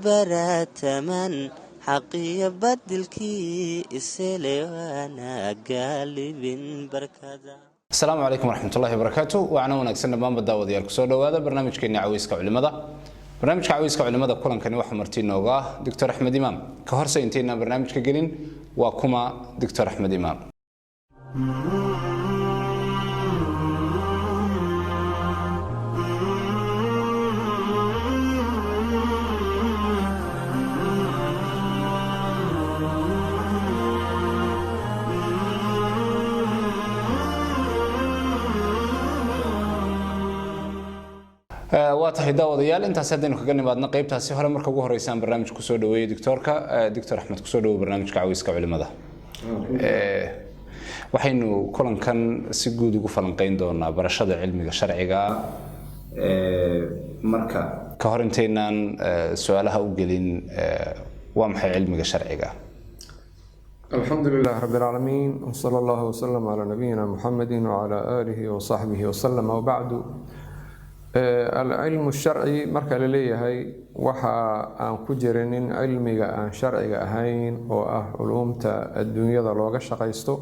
ودبرتمن حقي بدلكي إسلوانا قالب بركذا. السلام عليكم ورحمة الله وبركاته. وأنا ونكسرنا بام بدأ وديارك سودا وهذا برنامج كنا عويسك علماء. برنامج عويسك علماء كلنا كانوا وحمرتين نوجاه دكتور أحمد إمام. كهرسة انتينا برنامج كجرين وكما دكتور أحمد إمام. واتحدى وضيال أنت سادين وكجني بعدنا قيب تاسي هلا مركب وهو رئيسان برنامج كسود ويا دكتور أحمد كسود وبرنامج كعويس كعلماء وحينو كلن كان سجود وقفلن قيندونا برشاد علمي الشرعي مركب كهرنتينان سؤالها وقلين وامحي علمي الشرعي. الحمد لله رب العالمين وصلى الله وسلم على نبينا محمد وعلى آله وصحبه وسلم وبعد. العلم الشرعي marka la leeyahay waxa aan ku jirinin cilmiga aan sharciga ahayn oo ah culumta adduunyada looga shaqeysto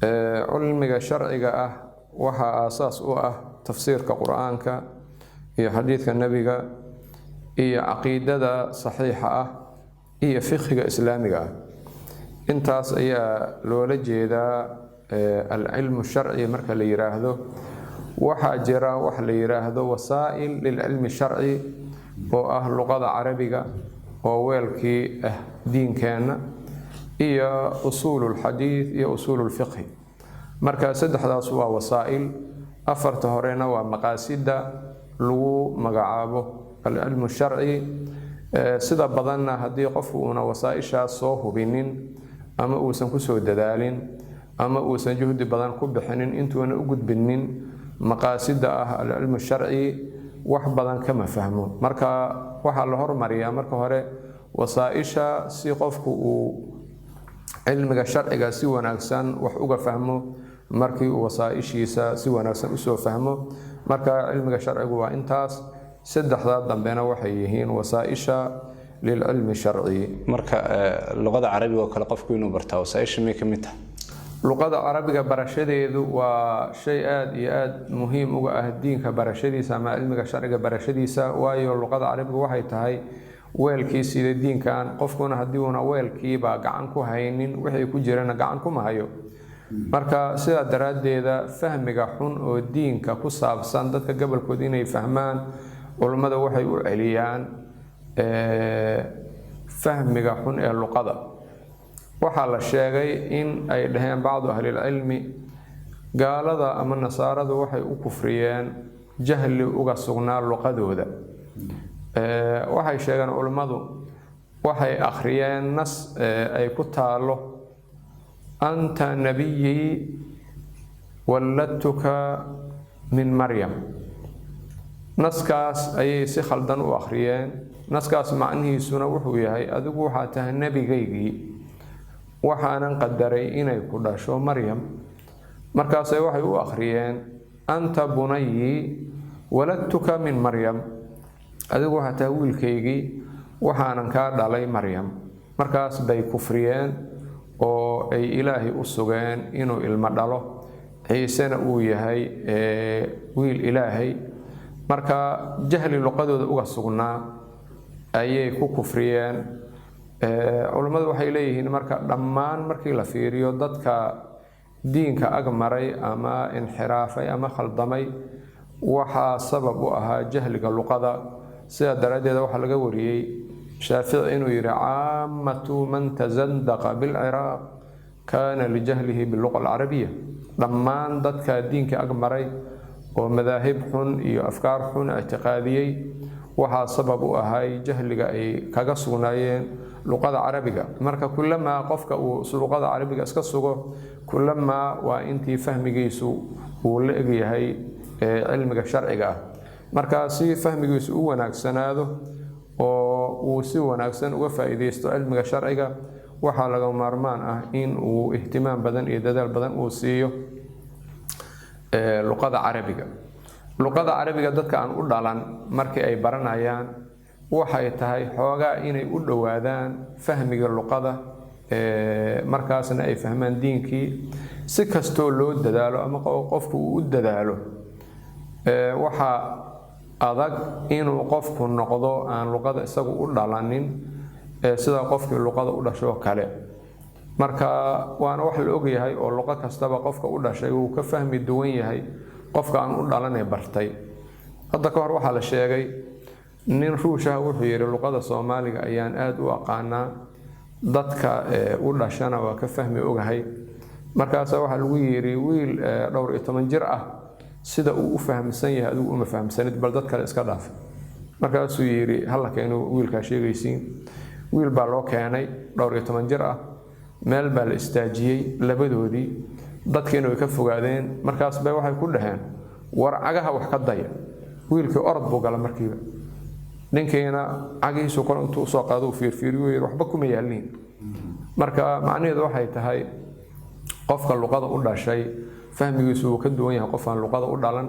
cilmiga sharciga ah waxa asaas u ah tafsiirka quraanka iyo xadiidka nabiga iyo aqeedada saxiixa ah iyo fiqhiga islaamiga intaas ayaa loola jeedaa al-ilm sharci marka la yiraahdo waxaa jira wax la yiraahdo wasaa'il lil ilmi sharci oo ah luqada carabiga oo weelkii ah diinkeena iyo usulul hadith iyo usulul fiqh marka saddexdaas waa wasaa'il afarta horena waa maqaasida lagu magacaabo al ilmu sharci sida badanna hadii qofku una wasaa'isha soo hubinin ama uusan ku soo dadaalin ama uusan juhdi badan ku bixinin intuuna u gudbinin maqaasida ah al-ilm sharci wax badan kama fahmo marka waxa la hormariyaa marka hore wasaa'isha si qofku uu cilmiga sharciga si wanaagsan wax uga fahmo markii uu wasaa'ishiisa si wanaagsan u soo fahmo marka cilmiga sharcigu waa intaas saddexda dambena waxay yihiin wasaa'isha lil ilmi sharci marka luqada carabiga kala qofku inuu bartaa wasaa'isha ma kamid tahay luqada carabiga barashadeedu waa shay aad iyo aad muhiim uga ah diinka barashadiisa ama cilmiga sharciga barashadiisa waayo luqada carabiga waxay tahay weelkii sida diinkan qofkuna hadii uu weelkiiba gacan ku haynin wixii ku jirana gacan kuma hayo marka sida daraadeeda fahmiga xun oo diinka ku saabsan dadka gobolkood inay fahmaan culimada waxay u celiyaan fahmiga xun ee luqada waxaa la sheegay in ay dhaheen bacdu ahli ilmi gaalada ama nasaaradu waxay u kufriyeen jahli uga sugnaa luqadooda waxay sheegeen culimadu waxay akhriyeen nas ay ku taalo anta nabiyyi walladtuka min maryam naskaas ayay si khaldan u akhriyeen naskaas macnihiisuna wuxuu yahay adigu waxaa tahay nabigaygii waxaanan qadaray inay ku dhasho maryam markaas waxay u akhriyeen anta bunayyi waladtuka min maryam adigu waxa taa wiilkaygii waxaanan ka dhalay maryam markaas bay kufriyeen oo ay ilaahi u sugeen inuu ilmo dhalo ciisena uu yahay wiil ilaahay marka jahli luqadooda uga sugnaa ayay ku kufriyeen culimadu waxay leeyihiin marka dhammaan markii la fiiriyo dadka diinka agmaray ama inxiraafay ama khaldamay waxa sabab u ahaa jahliga luqada sida daraadeeda waxa laga wariyay shaafici inuu yiri aamatu man tazandaqa bil iraq kana li jahlihi bil lugha al arabiyya dhammaan dadka diinka agmaray oo madaahib xun iyo afkaar xun i'tiqaadiyay waxa sabab u ahaa jahliga ay kaga sugnaayeen luqada carabiga marka kullama qofka uu luqada carabiga iska sugo kullama waa intii fahmigiisu uu la eg yahay cilmiga sharciga marka si fahmigiisu u wanaagsanaado oo uu si wanaagsan uga faa'iideysto cilmiga sharciga waxa laga maarmaan ah in uu ihtimaam badan iyo dadaal badan uu siiyo luqada carabiga dadka aan u dhalan markii ay baranayaan waxay tahay xoogaa inay u dhowaadaan fahmiga luqada markaasna ay fahmaan diinkii si kastoo loo dadaalo ama qofku uu u dadaalo waxaa adag inuu qofku noqdo aan luqada isagu u dhalanin sida qofkii luqada u dhashoo kale marka waana wax la ogyahay oo luqo kastaba qofka u dhashay wuu ka fahmi duwan yahay qofka aan u dhalanay bartay hadda ka hor waxaa la sheegay nin ruushaha wuxuu yidhi luqada soomaaliga ayaan aada u aqaanaa dadka u dhashana waa ka fahmi ogahay markaasa waxaa lagu yidhi wiil dhowr iyo 10 jir ah sida uu u fahamsan yahay adigu uma fahamsanid bal dad kale iska dhaaf markaasuu yidhi halla keeno wiilkaa sheegaysiin wiil baa loo keenay dhowr iyo 10 jir ah meel baa la istaajiyey labadoodii dadkiina way ka fogaadeen markaas bay waxay ku dhaheen war cagaha wax ka daya wiilkii orod buu gala markiiba ninkiina cagihiisu kor intuu soo qaado fiirfiiriyo yiri waxba kuma yaalin marka macnaheedu waxay tahay qofka luqada u dhashay fahmigiisu uu ka duwan yahay qof aan luqada u dhalan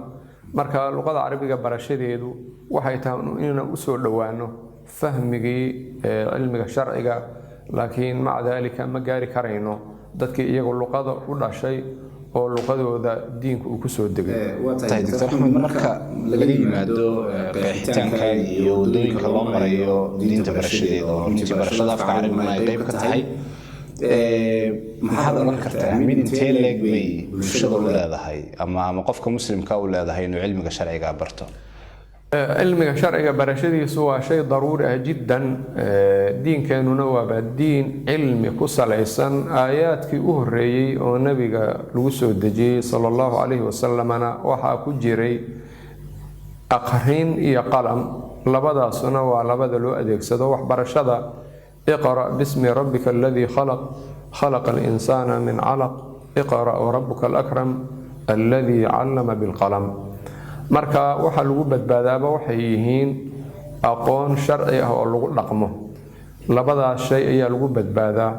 marka luqada carabiga barashadeedu waxay tahay inaan u soo dhawaano fahmigii cilmiga sharciga laakiin maca dalika ma gaari karayno dadkii iyagu luqada u dhashay oo luqadooda diinku uu ku soo degay Dr. Axmed marka laga yimaado qeexitaanka iyo wadooyinka loo marayo diinta barashadeeda oo runtii barashada afka carabiga ay qayb ka tahay maxaad oran kartaa mid intee leeg bay bulshada u leedahay ama qofka muslimka u leedahay inuu cilmiga sharciga barto cilmiga sharciga barashadiisu waa shay daruuri ah jiddan diinkeenuna waa diin cilmi ku salaysan aayaadkii u horeeyay oo nabiga lagu soo dejiyay sallallahu alayhi wasallamana waxa ku jiray aqrin iyo qalam labadaasuna waa labada loo adeegsado wax barashada اقرأ باسم ربك الذي خلق الإنسان من علق اقرأ وربك الأكرم الذي علم بالقلم marka waxa lagu badbaadaaba waxay yihiin aqoon sharci ah oo lagu dhaqmo labadaas shay ayaa lagu badbaadaa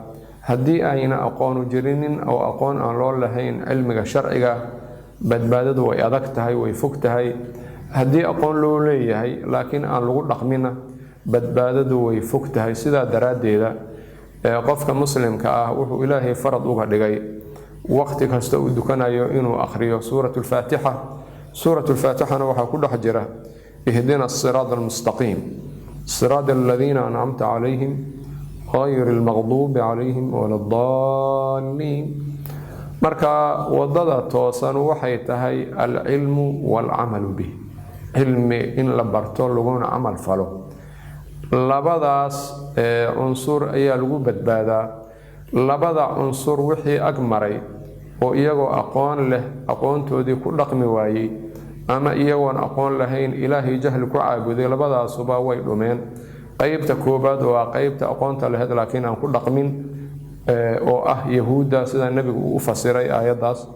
haddii ayna aqoon u jirinin oo aqoon aan loo lahayn cilmiga sharciga badbaadadu way adag tahay way fog tahay haddii aqoon loo leeyahay laakiin aan lagu dhaqmina badbaadadu way fog tahay sidaa daraaddeeda qofka muslimka ah wuxuu ilaahay farad uga dhigay waqti kasta uu dukanayo inuu akhriyo suuratu lfaatixa سورة الفاتحة وحا كل حجرة اهدنا الصراط المستقيم صراط الذين أنعمت عليهم غير المغضوب عليهم ولا الضالين مركا وضد توصن وحيتهي العلم والعمل به علم إن لبرتون لغون عمل فلو لبداس عنصر أيا لغو بدبادا لبدا عنصر وحي أكمري وإيغو أقوان له أقوان تودي كل رقم وايي أما إيغوان أقوان لهين إلهي جهل كعابدي لبدا صبا ويلومين قيبت كوباد وقيبت أقوان تلهد لكن أن كل رقم يهودا سيدا النبي أفسري آيات داس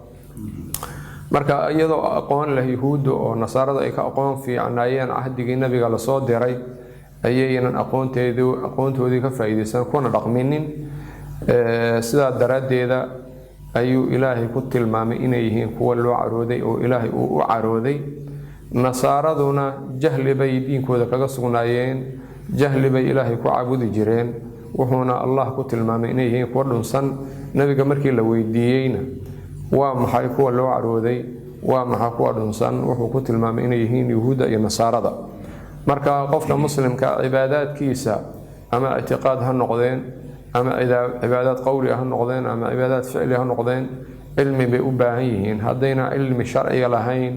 marka iyadoo aqoon leh yahuuda oo nasaarada ay ka aqoon fiicnaayeen ahdigii nabiga la soo diray ayaynan aqoontoodii ka faa'iideysan kuna dhaqminin sida daraadeeda ayuu ilaahay ku tilmaamay inay yihiin kuwa loo carooday oo ilaahay uu u carooday nasaaraduna jahli bay diinkooda kaga sugnaayeen jahli bay ilaahay ku caabudi jireen wuxuuna allah ku tilmaamay inay yihiin kuwa dhunsan nabiga markii la weydiiyeyna waa maxay kuwa loo carooday waa maxay kuwa dhunsan wuxuu ku tilmaamay inay yihiin yahuuda iyo nasaarada marka qofka muslimka cibaadaadkiisa ama i'tiqaad ha noqdeen ama cibaadaad qowli ha noqdeen ama cibaadaad ficli ha noqdeen cilmi bay u baahan yihiin haddayna cilmi sharciga lahayn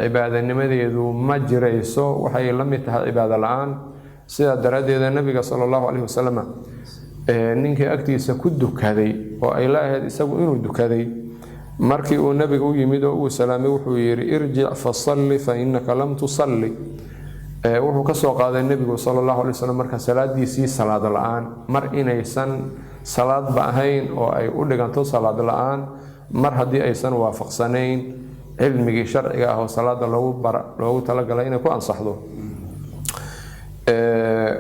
cibaadanimadeedu ma jirayso waxay la mid tahay cibaado la'aan sida daraadeeda nabiga sallallahu alayhi wasallam ninkii agtiisa ku dukaday oo ay laahayd isagu inuu dukaday markii uu nabiga u yimid oo uu salaamay wuxuu yiri irji' fa salli fa innaka lam tusalli wuxuu ka soo qaaday nabigu sallallahu alayhi wasallam marka salaadiisii salaad la'aan mar inaysan salaad ba ahayn oo ay u dhiganto salaad la'aan mar haddii aysan waafaqsanayn cilmigii sharciga ah oo salaada loogu talagalay inay ku ansaxdo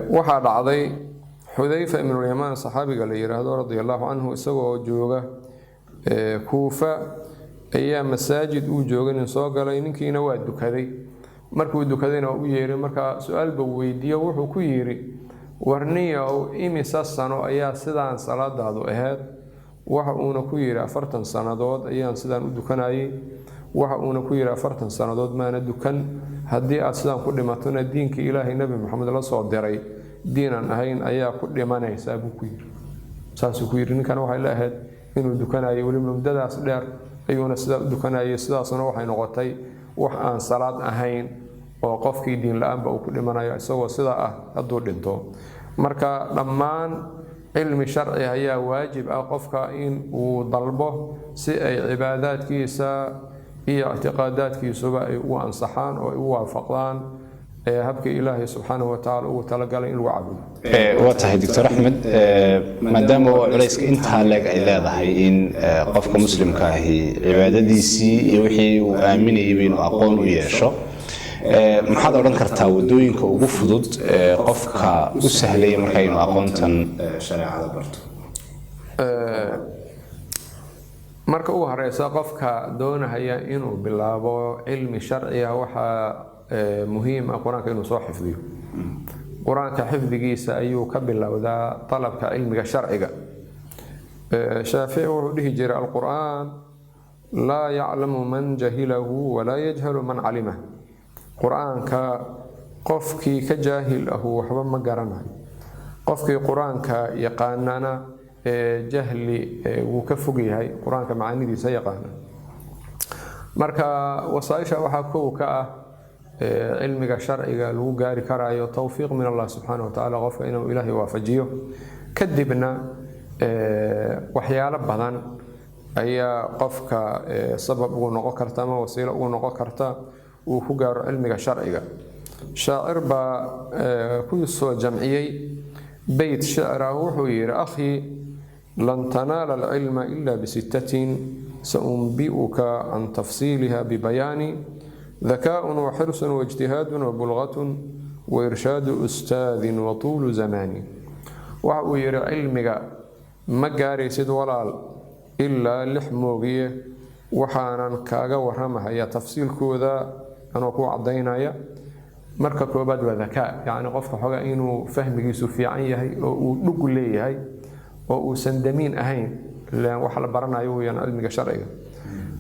waxaa dhacday xudayfa ibn al-yamaan saxaabiga la yiraahdo radiyallahu anhu isagoo jooga kuufa ayaa masaajid uu joogay in soo galay ninkiina waa dukaday markuu dukadayna u yeeray marka su'aal buu weydiiyo wuxuu ku yiri warniyow imisa sano ayaa sidaan salaadaadu ahayd waxa uuna ku yiri 40 sanadood ayaan sidaan u dukanayay waxa uuna ku yiri 40 sanadood maana dukan haddii aad sidaan ku dhimatona diinka ilaahay nabi maxamed la soo diray diinan ahayn ayaa ku dhimanaysa buu ku yiri saasuu ku yiri ninkan waxay la ahayd inuu dukanayay wali muddadaas dheer ayuuna sidaa u dukanayay sidaasna waxay noqotay wax aan salaad ahayn oo qofkii diin la'aanba uu ku dhimanayo isagoo sidaa ah hadduu dhinto marka dhammaan cilmi sharci ayaa waajib ah qofka in uu dalbo si ay cibaadaadkiisa iyo i'tiqaadaadkiisuba ay u ansaxaan oo ay u waafaqdaan habka ilaahay subxaanahu wa tacaala ugu talagalay in lagu caabudo waa tahay doctor axmed maadaama culayska intaa leeg ay leedahay in qofka muslimka ahi cibaadadiisii iyo wixii uu aaminayay inuu aqoon u yeesho maxaad odhan kartaa wadooyinka ugu fudud qofka u sahlaya marka inuu aqoontan shareecada barto marka ugu horeysa qofka doonaya inuu bilaabo cilmi sharci ah waxaa muhiim ah quraanka inuu soo xifdiyo quraanka xifdigiisa ayuu ka bilowdaa talabka cilmiga sharciga shaafici wuxuu dhihi jiray alquraan laa yaclamu man jahilahu walaa yajhalu man calimah quraanka qofkii ka jaahil ah waxba ma garanayo qofkii quraanka yaqaanana jahli wuu ka fog yahay quraanka macaanidiisa yaqaana marka wasaaisha waxaa kow ka ah cilmiga sharciga lagu gaari karayo tawfiiq min Allah subhanahu wa ta'ala qofka inuu ilaahay waafajiyo kadibna waxyaalo badan ayaa qofka sabab ugu noqon karta ama wasiilo ugu noqon karta uu ku gaaro cilmiga sharciga shaacir baa ku soo jamciyay بيت شعره وحوير أخي لن تنال العلم إلا بستة سأنبئك عن تفصيلها ببيان ذكاء وحرص واجتهاد وبلغة وإرشاد أستاذ وطول زمان وحوير علمك مجاري سيد ولال إلا لحموغية وحانا كاغا ورمها يا تفصيل كوذا أنا كو عضينايا marka koobaad waa dhakaa yaani qofka xogaa inuu fahmigiisu fiican yahay oo uu dhug leeyahay oo uu sandamiin ahayn laan wax la baranayo weeyaan cilmiga sharciga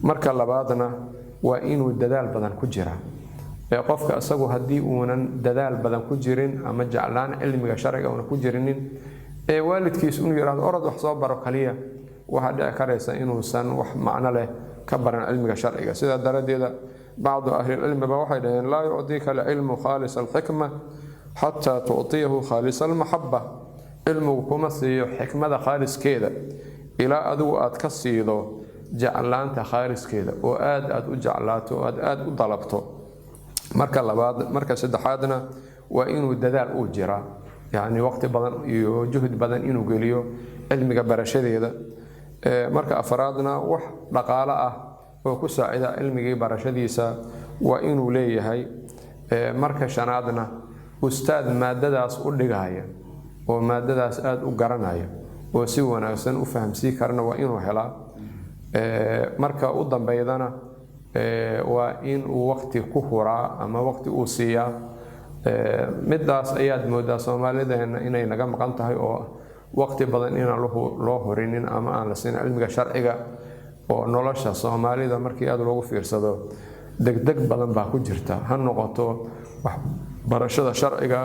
marka labaadna waa inuu dadaal badan ku jira qofka asagu hadii uunan dadaal badan ku jirin ama jaclaan cilmiga sharciga una ku jirinin waalidkiis uu yiraahdo orod wax soo baro kaliya waxa dhici karaysa inuu san wax macna leh ka baran cilmiga sharciga sida daradeeda بعض أهل العلم بوحده لا يعطيك العلم خالص الحكمة حتى تعطيه خالص المحبة علمه كمسي حكمة خالص كذا إلى أدو أتكسيده جعلانت خالص كذا وآد أجعلاته وآد طلبته مركز لبعض مركز سدحادنا وإنه الدلال أجرا يعني وقت بدن جهد بدن إنه قليو علم جبر شديد مركز أفرادنا وح لقالة وكساعد علمي برشديسا وإنه ليهي مركز شنادنا أستاذ مادداس أدقايا ومادداس آد أقرنايا وسيونا سن أفهم سيكرنا وإنه هلا مركز أضم بيضنا وإن وقت كهرا أما وقت أوسيا مداس أياد مداس وما لدينا إني نقام قنطهي وقت بدن إنا له هرينين أما أن لسين علمي شرعي oo nolosha Soomaalida markii aad loogu fiirsado degdeg badan baa ku jirta han noqoto wax barashada sharciga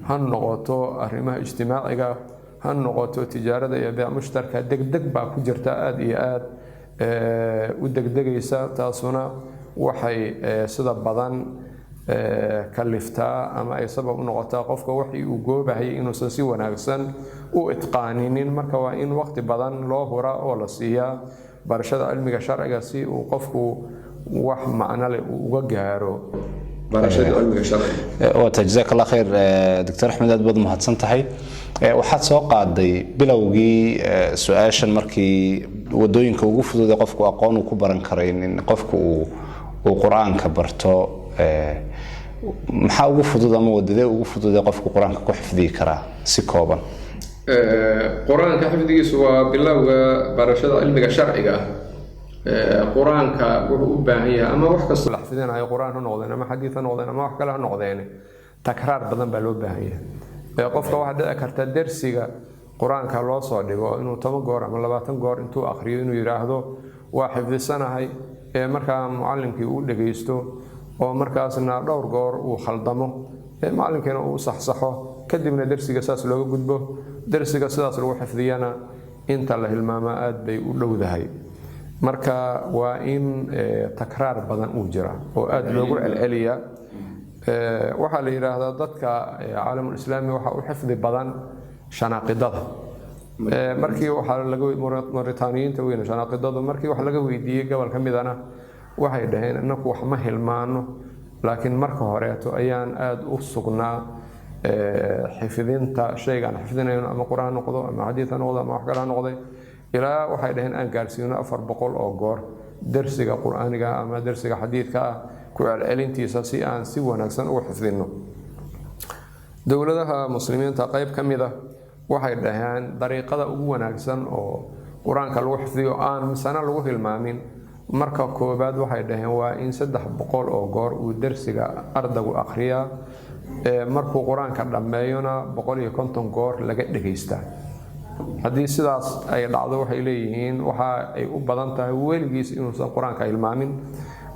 han noqoto arrimaha ijtimaaciga han noqoto tijaarada iyo baa mushtarka degdeg baa ku jirta aad iyo aad u degdegaysa taasuna waxay sida badan kaliftaa ama ay sabab u noqotaa qofka wixii uu goobahay inuu si wanaagsan u itqaaninin marka waa in waqti badan loo hura oo la siiyaa barashada cilmiga sharciga si uu qofku wax macna leh uga gaaro barashada cilmiga sharciga oo jazaak Allah khair Dr. Axmed aad baad mahadsan tahay waxaad soo qaaday bilowgii su'aashan markii wadooyinka ugu fudud ee qofku aqoon ku baran karay in qofku uu quraanka barto maxaa ugu fudud ama wadada ugu fudud ee qofku quraanka ku xifdii kara si kooban قرآن كحفظيس وبالله برشاد علمك شرعي qur-aanka wuxuu u baahan yahay ama wax kastoo la xifdinayo qur-aan ha noqdeen ama xadiid ha noqdeen ama wax kale ha noqdeen takraar badan baa loo baahan yahay qofka waxaa dhici karta dersiga qur-aanka loo soo dhigo inuu 10 goor ama 20 goor intuu akhriyo inuu yiraahdo waa xifdisanahay markaa mucallimkii uu dhageysto oo markaasna dhowr goor uu khaldamo mucallimkiina uu saxsaxo kadibna dersiga saas looga gudbo dersiga sidaas lagu xifdiyana inta la hilmaama aad bay u dhowdahay marka waa in takraar badan uu jira oo aad loogu celceliya waxaa la yiraahdaa dadka caalamul islaami waxa u xifdi badan shanaaqidada markii waxa laga Mauritaniyiinta weyn shanaaqidadu markii wax laga weydiiyay gobol ka midana waxay dhaheen inaku wax ma hilmaano laakiin marka horeeto ayaan aad u sugnaa xifdinta shaygan xifdinayno ama quraan noqdo ama xadiis noqdo ama wax kale noqdo ilaa waxay dhaheen aan gaarsiino 400 oo goor darsiga quraaniga ama darsiga xadiidka ku celcelintiisa si aan si wanaagsan u xifdino dawladaha muslimiinta qayb kamida waxay dhaheen dariiqada ugu wanaagsan oo quraanka lagu xifdiyo aan misana lagu hilmaamin marka koobaad waxay dhaheen waa in 300 oo goor uu darsiga ardaygu akhriya markuu quraanka dhameeyona 150 goor laga dhageystaa haddii sidaas ay dhacdo waxay leeyihiin waxa ay u badan tahay weligiis inuusan quraanka hilmaamin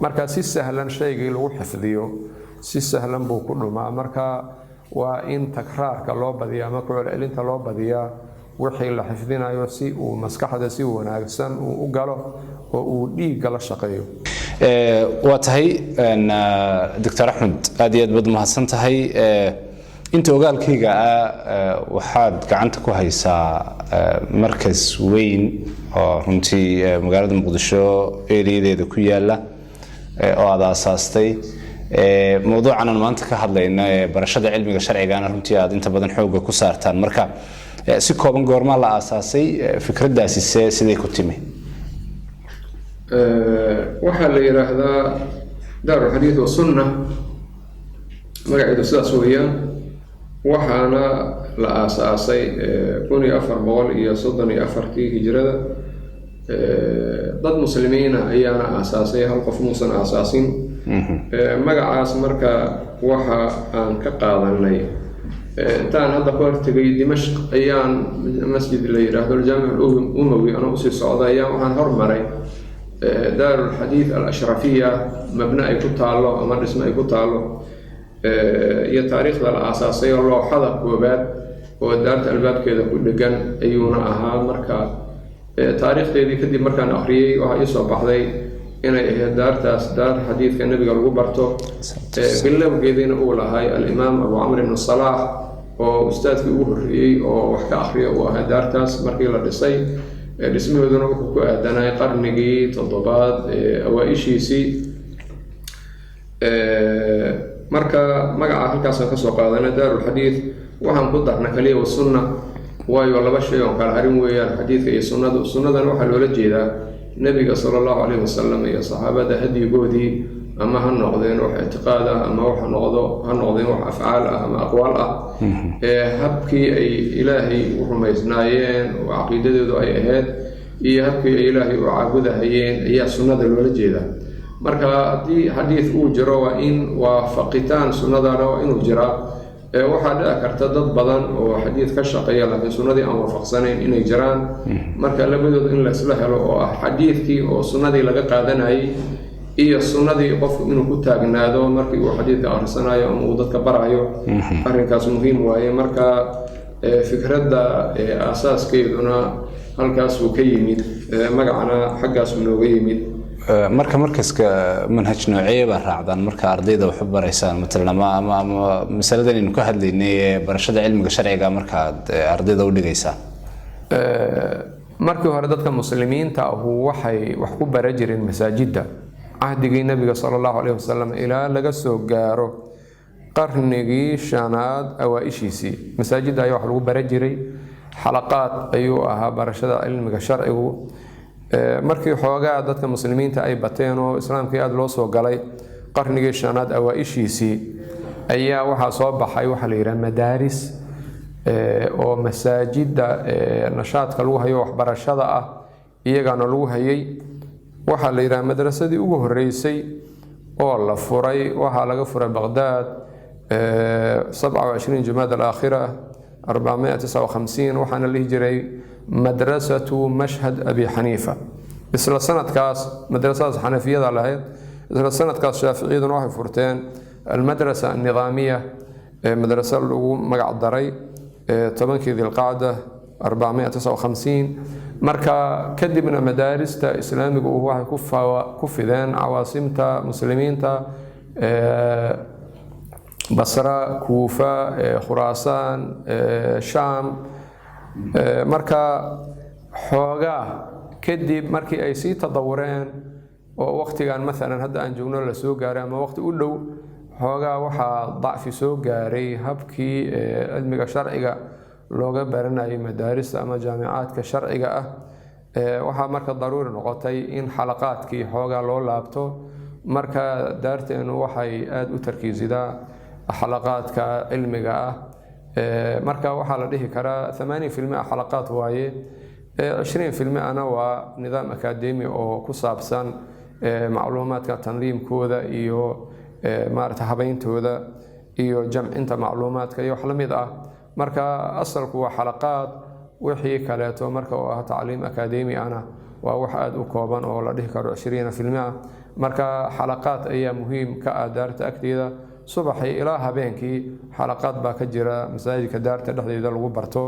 marka si sahlan shaygii lagu xifdiyo si sahlan buu ku dhumaa marka waa in takraarka loo badiyaa ama ku celcelinta loo badiyaa wixii la xifdinayo si uu maskaxda si wanaagsan u galo oo uu dhiigga la shaqeeyo waa tahay Dr. Axmed aad iyo aad baad mahadsan tahay inta ogaalkayga waxaad gacanta ku haysaa markas weyn oo runtii magaalada Muqdisho ereyadeeda ku yaala oo aad aasaastay mowduucan maanta ka hadlayna barashada cilmiga sharciga ana runtii aad inta badan xoogga ku saartaan marka si kooban goorma la aasaasay fikradaasi sidee ku timi waxa la yiraahdaa daarul xadiis wa sunna magaceedu sidaas weeyaan waxaana la aasaasay 1434 hijrada dad muslimiin ayaana aasaasay hal qof muusan aasaasin magacaas marka waxa aan ka qaadanay intaan hadda ku hortagay Dimashq ayaan masjid la yiraahdo Jaamic al-Umawi ana usii socday ayaan waxaan hormaray daarul xadiis al-ashrafiyya mabna ay ku taalo ama dhismo ay ku taalo iyo taariikhda la aasaasay oo looxada koobaad oo daarta albaabkeeda ku dhagan ayuuna ahaa marka taariikhdeedii kadib markaan akhriyay waxa ii soo baxday inay ahayd daartaas daar xadiidka nabiga lagu barto bilowgeedina uu lahay al-imaam Abu Amr ibn Salah oo ustaadkii ugu horreeyay oo wax ka akhriyo uu ahaa daartaas markii la dhisay dhismahooduna wuxuu ku aadanay qarnigii 7aad awaaishiisii marka magaca halkaas ka soo qaadanay daarul xadiis waxaan ku darnay kaliya wa sunna waayo laba shay oo kala harin weeyaan xadiidka iyo sunnadu sunnadan waxa loola jeedaa nabiga sallallahu alayhi wasallam iyo saxaabada hadigoodii ama ha noqdeen wax i'tiqaad ah ama wax ha noqdeen wax afcaal ah ama aqwaal ah habkii ay ilaahay u rumaysnaayeen oo aqeedadoodu ay ahayd iyo habkii ay ilaahay u caabudahayeen ayaa sunnada loola jeedaa marka haddii xadiis uu jiro waa in waafaqitaan sunnadana waa inuu jiraa waxaa dhici karta dad badan oo xadiis ka shaqeeya laakiin sunnadii aan waafaqsanayn inay jiraan marka labadooda in la isla helo oo ah xadiidkii oo sunnadii laga qaadanayay iyo sunnadii qofku inuu ku taagnaado markii uu xadiidka akhrisanayo ama uu dadka barayo arrinkaas muhiim waaye marka fikradda aasaaskeeduna halkaas uu ka yimid magacana xaggaas uu nooga yimid marka markaska manhaj noocee baa raacdaan marka ardayda wax baraysaan مثلا ama masaladan inuu ka hadlaynay barashada cilmiga sharciga marka ardayda u dhigaysaa markii hore dadka muslimiinta waxay wax ku bara jireen masaajidda ahdigii nabiga sallallahu alayhi wasallam ilaa laga soo gaaro qarnigii shanaad awaaishiisii masaajidda ayaa wax lagu bara jiray xalaqaad ayuu ahaa barashada cilmiga sharcigu markii xoogaa dadka muslimiinta ay bateen oo islaamkii aad loo soo galay qarnigii shanaad awaaishiisii ayaa waxaa soo baxay waxa la yiraahdaa madaaris oo masaajidda nashaadka lagu hayo waxbarashada ah iyagana lagu hayay waxaa la yidhaha madrasadii ugu horeysay oo la furay waxaa laga furay baqdaad 27 jumaada alaakhira 459 waxaana la dhihi jiray madrasatu mashhad abi xaniifa isla sanadkaas madrasadaas xanafiyada lahayd isla sanadkaas shaaficiyaduna waxay furteen almadrasa annidaamiya madrasa lagu magac daray 10 dilqacda 459 marka kadibna madaarista islaamiga waxay ku fideen cawaasimta muslimiinta basra kuufa khuraasaan shaam marka xoogaa kadib markii ay sii tadawureen oo waqtigan maalan hadda aan joogno la soo gaaray ama waqti u dhow xoogaa waxaa dacfi soo gaaray habkii cilmiga sharciga looga baranayay madaarista ama jaamicaadka sharciga ah waxaa marka daruuri noqotay in xalaqaadkii xoogaa loo laabto marka daarteenu waxay aada u tarkiisidaa xalaqaadka cilmiga ah marka waxaa la dhihi karaa 80% xalaqaad waaye 20% ana waa nidaam akadeemi oo ku saabsan macluumaadka tandiimkooda iyo maarata habayntooda iyo jamcinta macluumaadka iyo wax la mid ah marka asalku waa xalaqaad wixii kaleeto marka oo ah tacliim akadeemi ana waa wax aad u kooban oo la dhihi karo 20% marka xalaqaad ayaa muhiim ka ah daarta agteeda subaxii ilaa habeenkii xalaqaad baa ka jira masaajidka daarta dhexdeeda lagu barto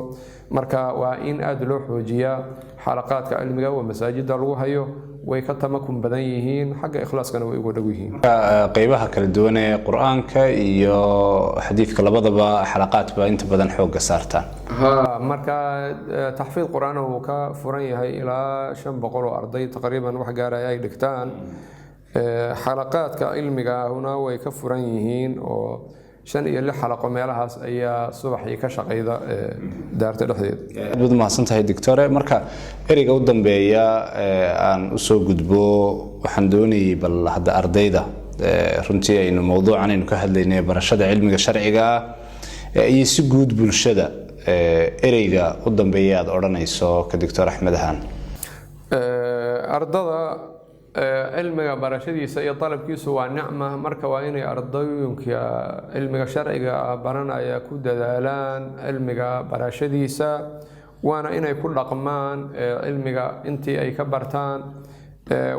marka waa in aad loo xoojiyaa xalaqaadka cilmiga oo masaajidda lagu hayo way ka tamakun badan yihiin xagga ikhlaaskana way ugu dhow yihiin qaybaha kala duwan ee quraanka iyo xadiidka labadaba xalaqaad baa inta badan xoog saartaan marka taxfiid quraan uu ka furan yahay ilaa 500 oo arday taqriiban wax gaaraya ay dhigtaan xalaqaadka cilmiga ahuna way ka furan yihiin oo 5 iyo 6 xalaqo meelahaas ayaa subaxii ka shaqeyda daarta dhexdeeda aad baad mahadsantahay doctore marka ereyga u dambeeya aan u soo gudbo waxaan doonayay bal hadda ardayda runtii aynu mowduucan aynu ka hadlaynay barashada cilmiga sharciga ah iyo si guud bulshada ereyga u dambeeya aad odhanayso ka doctor Axmed Ahaan ardada cilmiga barashadiisa iyo talabkiisu waa nicma marka waa inay ardayunka cilmiga sharciga baranaya ku dadaalaan cilmiga barashadiisa waana inay ku dhaqmaan cilmiga intii ay ka bartaan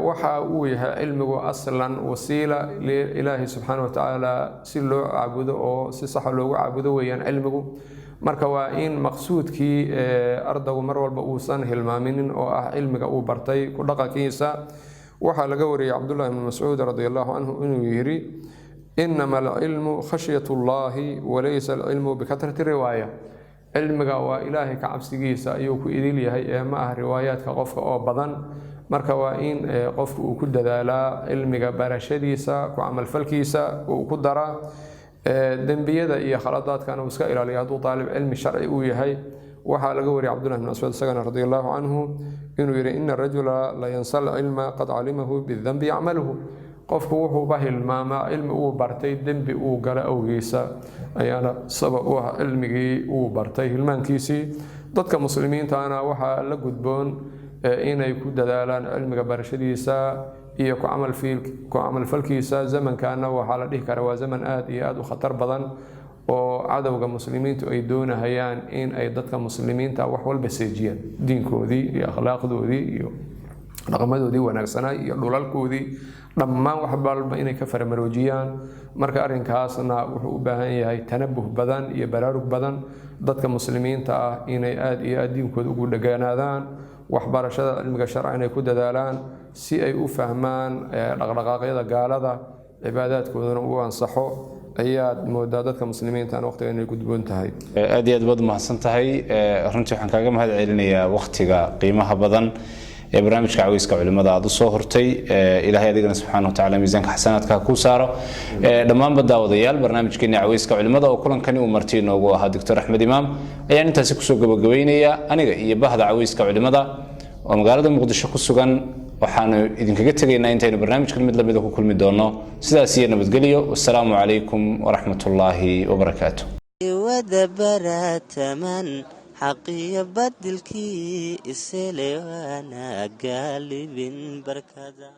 waxa uu yahay cilmigu aslan wasiila ilaahi subxaanahu wa tacaala si loo caabudo oo si sax loogu caabudo weeyaan cilmigu marka waa in maqsuudkii ardaygu mar walba uusan hilmaaminin oo ah cilmiga uu bartay ku dhaqankiisa waxaa laga wariyay Cabdullah ibn Mas'ud radiyallahu anhu inuu yiri inama al-ilmu khashyatullahi wa laysa al-ilmu bikatrati riwaya cilmiga waa ilaahay ka cabsigiisa ayuu ku idil yahay ee ma ah riwaayaadka qofka oo badan marka waa in qofku uu ku dadaalaa cilmiga barashadiisa ku amal falkiisa uu ku dara dambiyada iyo khaladaadkana uu iska ilaaliyo hadduu talib cilmi sharci uu yahay waxaa laga wariyay Cabdullah ibn Mas'ud sagana radiyallahu anhu inuu yiri inna rajula la yansal ilma qad alimahu bidhanbi ya'maluhu qofku wuxuu bahilmaama ilmi uu bartay dambi uu gala awgiisa ayaana sabab u ah cilmigii uu bartay hilmaankiisii dadka muslimiintaana waxaa la gudboon inay ku dadaalaan cilmiga barashadiisa iyo ku amal falkiisa zamankaana waxaa la dhihi karaa waa zaman aad iyo aad u khatar badan oo cadawga muslimiintu ay doonayaan in ay dadka muslimiinta wax walba seejiyaan diinkoodii iyo akhlaaqdoodii iyo dhaqamadoodii wanaagsanaa iyo dhulalkoodii dhammaan wax walba inay ka faramaroojiyaan marka arrinkaasna wuxuu u baahan yahay tanabuh badan iyo baraarug badan dadka muslimiinta ah inay aad iyo aad diinkooda ugu dhagaanaadaan waxbarashada cilmiga sharci inay ku dadaalaan si ay u fahmaan dhaqdhaqaaqyada gaalada cibaadaadkoodana u ansaxo ayaad moodaa dadka muslimiinta aan waqtiga inay gudboon tahay aad iyo aad baad mahadsan tahay runtii waxaan kaaga mahad celinayaa waqtiga qiimaha badan ee barnaamijka caweyska culimada aad u soo hortay ilaahay adigana subxaanahu wa tacaala miisaanka xasanaadka ku saaro dhammaanba daawadayaal barnaamijkeena caweyska culimada oo kulankani uu marti inoogu ahaa doctor Axmed Imaam ayaan intaasi kusoo gabagabaynayaa aniga iyo bahda caweyska culimada oo magaalada Muqdisho ku sugan waxaanu idinkaga tegaynaa intaynu barnaamijkan mid lamid ah ku kulmi doono sidaas iyo nabadgelyo wassalaamu calaykum waraxmatullaahi wabarakaatuh ودبرت من xaqiyo badilkii iselewana gaalibin barkada